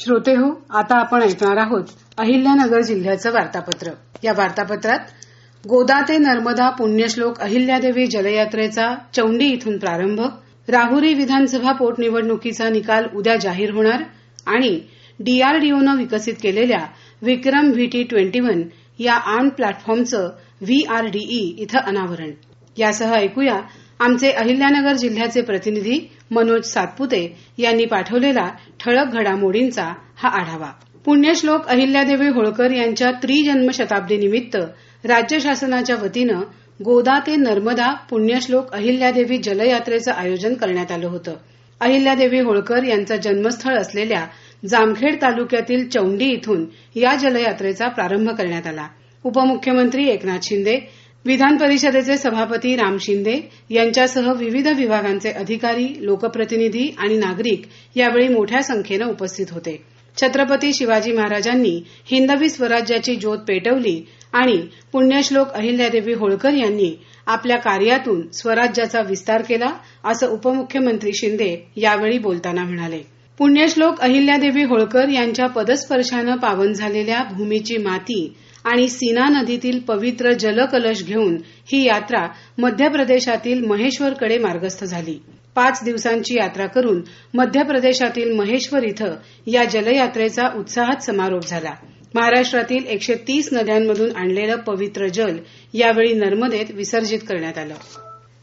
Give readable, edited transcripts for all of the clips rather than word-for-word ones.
श्रोते हो, आता आपण ऐकणार आहोत अहिल्यानगर जिल्ह्याचं वार्तापत्र. या वार्तापत्रात गोदा ते नर्मदा पुण्यश्लोक अहिल्यादेवी जलयात्रेचा चौंडी इथून प्रारंभ, राहुरी विधानसभा पोटनिवडणुकीचा निकाल उद्या जाहीर होणार आणि डीआरडीओनं विकसित केलेल्या विक्रम VT-21 या आर्म प्लॅटफॉर्मचं VRDE इथं अनावरण. यासह ऐकूया आमचे अहिल्यानगर जिल्ह्याचे प्रतिनिधी मनोज सातपुते यांनी पाठवलेला ठळक घडामोडींचा हा आढावा. पुण्यश्लोक अहिल्यादेवी होळकर यांच्या त्रिजन्मशताब्दीनिमित्त राज्य शासनाच्या वतीनं गोदा ते नर्मदा पुण्यश्लोक अहिल्यादेवी जलयात्रेचं आयोजन करण्यात आलं होतं. अहिल्यादेवी होळकर यांचं जन्मस्थळ असलेल्या जामखेड तालुक्यातील चौंडी इथून या जलयात्रेचा प्रारंभ करण्यात आला. उपमुख्यमंत्री एकनाथ शिंदे, विधान परिषदेचे सभापती राम शिंदे यांच्यासह विविध विभागांचे अधिकारी, लोकप्रतिनिधी आणि नागरिक यावेळी मोठ्या संख्येनं उपस्थित होते. छत्रपती शिवाजी महाराजांनी हिंदवी स्वराज्याची ज्योत पेटवली आणि पुण्यश्लोक अहिल्यादेवी होळकर यांनी आपल्या कार्यातून स्वराज्याचा विस्तार केला, असं उपमुख्यमंत्री शिंदे यावेळी बोलताना म्हणाले. पुण्यश्लोक अहिल्यादेवी होळकर यांच्या पदस्पर्शानं पावन झालेल्या भूमीची माती आणि सीना नदीतील पवित्र जलकलश घेऊन ही यात्रा मध्य प्रदेशातील महेश्वरकडे मार्गस्थ झाली. 5 दिवसांची यात्रा करून मध्य प्रदेशातील महेश्वर इथं या जलयात्रेचा उत्साहात समारोप झाला. महाराष्ट्रातील 130 नद्यांमधून आणलेलं पवित्र जल यावेळी नर्मदेत विसर्जित करण्यात आलं.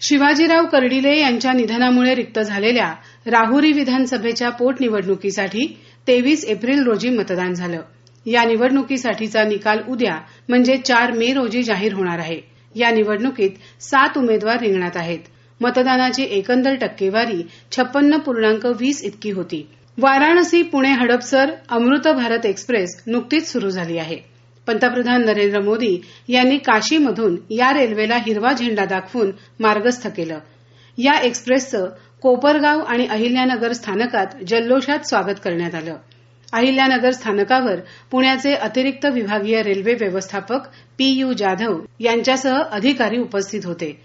शिवाजीराव कर्डिले यांच्या निधनामुळे रिक्त झालेल्या राहुरी विधानसभेच्या पोटनिवडणुकीसाठी 23 एप्रिल रोजी मतदान झालं. या निवडणुकीसाठीचा निकाल उद्या म्हणजे 4 मे रोजी जाहीर होणार आहे. या निवडणुकीत 7 उमेदवार रिंगणात आहेत. मतदानाची एकंदर टक्केवारी 56.20 इतकी होती. वाराणसी पुणे हडपसर अमृत भारत एक्सप्रेस नुकतीच सुरू झाली आहे. पंतप्रधान नरेंद्र मोदी यांनी काशीमधून या रेल्वेला हिरवा झेंडा दाखवून मार्गस्थ केलं. या एक्सप्रेसचं कोपरगाव आणि अहिल्यानगर स्थानकात जल्लोषात स्वागत करण्यात आलं. अहिल्यानगर स्थानकावर पुण्याचे अतिरिक्त विभागीय रेल्वे व्यवस्थापक PU जाधव यांच्यासह अधिकारी उपस्थित होते.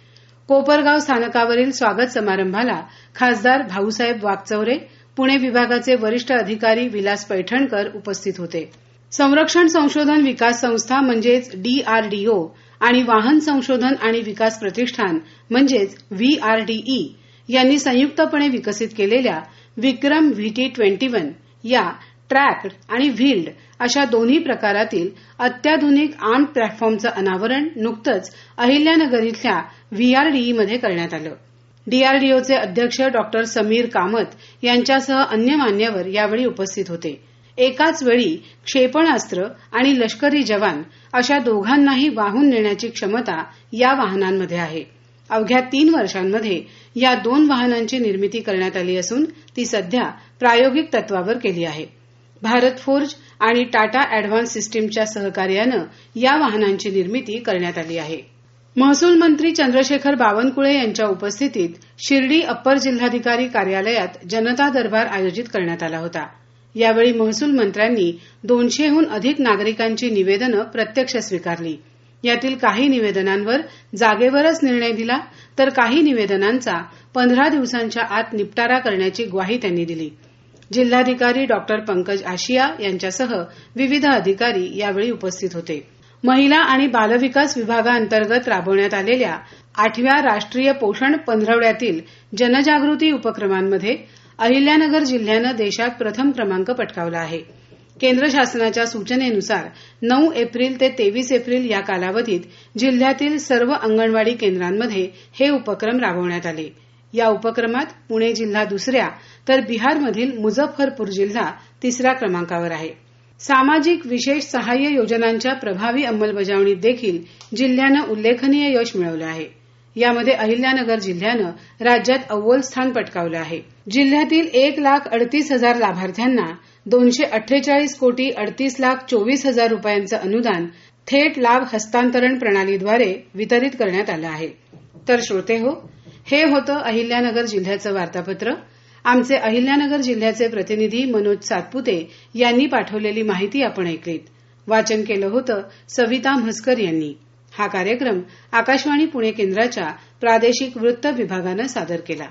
कोपरगाव स्थानकावरील स्वागत समारंभाला खासदार भाऊसाहेब वाकचौरे, पुणे विभागाचे वरिष्ठ अधिकारी विलास पैठणकर उपस्थित होते. संरक्षण संशोधन विकास संस्था म्हणजेच DRDO आणि वाहन संशोधन आणि विकास प्रतिष्ठान म्हणजेच VRDE यांनी संयुक्तपणे विकसित केलेल्या विक्रम VT-21 या ट्रॅक्ड आणि व्हील्ड अशा दोन्ही प्रकारातील अत्याधुनिक आर्म प्लॅटफॉर्मचं अनावरण नुकतंच अहिल्यानगर इथल्या VRDE मध्ये करण्यात आलं. DRDOचे अध्यक्ष डॉ. समीर कामत यांच्यासह अन्य मान्यवर यावेळी उपस्थित होते. एकाच वेळी क्षेपणास्त्र आणि लष्करी जवान अशा दोघांनाही वाहून नेण्याची क्षमता या वाहनांमध्ये आहे. अवघ्या 3 वर्षांमध्ये या 2 वाहनांची निर्मिती करण्यात आली असून ती सध्या प्रायोगिक तत्वावर केली आहे. भारत फोर्ज आणि टाटा अॅडव्हान्स सिस्टीमच्या सहकार्यानं या वाहनांची निर्मिती करण्यात आली आहे. महसूल मंत्री चंद्रशेखर बावनकुळे यांच्या उपस्थितीत शिर्डी अप्पर जिल्हाधिकारी कार्यालयात जनता दरबार आयोजित करण्यात आला होता. यावेळी महसूल मंत्र्यांनी 200हून अधिक नागरिकांची निवेदनं प्रत्यक्ष स्वीकारली. यातील काही निवेदनांवर जागेवरच निर्णय दिला तर काही निवेदनांचा 15 दिवसांच्या आत निपटारा करण्याची ग्वाही त्यांनी दिली. जिल्हाधिकारी डॉ. पंकज आशिया यांच्यासह विविध अधिकारी यावेळी उपस्थित होते. महिला आणि बालविकास विभागाअंतर्गत राबवण्यात आलेल्या 8व्या राष्ट्रीय पोषण पंधरवड्यातील जनजागृती उपक्रमांमध्ये अहिल्यानगर जिल्ह्यानं देशात प्रथम क्रमांक पटकावला आहे. केंद्र शासनाच्या सूचनेनुसार 9 एप्रिल ते 23 एप्रिल या कालावधीत जिल्ह्यातील सर्व अंगणवाडी केंद्रांमध्ये हे उपक्रम राबवण्यात आले. या उपक्रमात पुणे जिल्हा 2ऱ्या तर बिहारमधील मुझफ्फरपूर जिल्हा 3ऱ्या क्रमांकावर आहे. सामाजिक विशेष सहाय्य योजनांच्या प्रभावी अंमलबजावणीत देखील जिल्ह्यानं उल्लेखनीय यश मिळवलं आहे. यामध्ये अहिल्यानगर जिल्ह्यानं राज्यात अव्वल स्थान पटकावलं आहे. जिल्ह्यातील 1,38,000 लाभार्थ्यांना 248,38,24,000 रुपयांचं अनुदान थेट लाभ हस्तांतरण प्रणालीद्वारे वितरित करण्यात आलं आहे. तर श्रोते हो, हे होतं अहिल्यानगर जिल्ह्याचं वार्तापत्र. आमचे अहिल्यानगर जिल्ह्याचे प्रतिनिधी मनोज सातपुते यांनी पाठवलेली माहिती आपण ऐकलीत. वाचन केलं होतं सविता म्हसकर यांनी. हा कार्यक्रम आकाशवाणी पुणे केंद्राच्या प्रादेशिक वृत्त विभागानं सादर केला.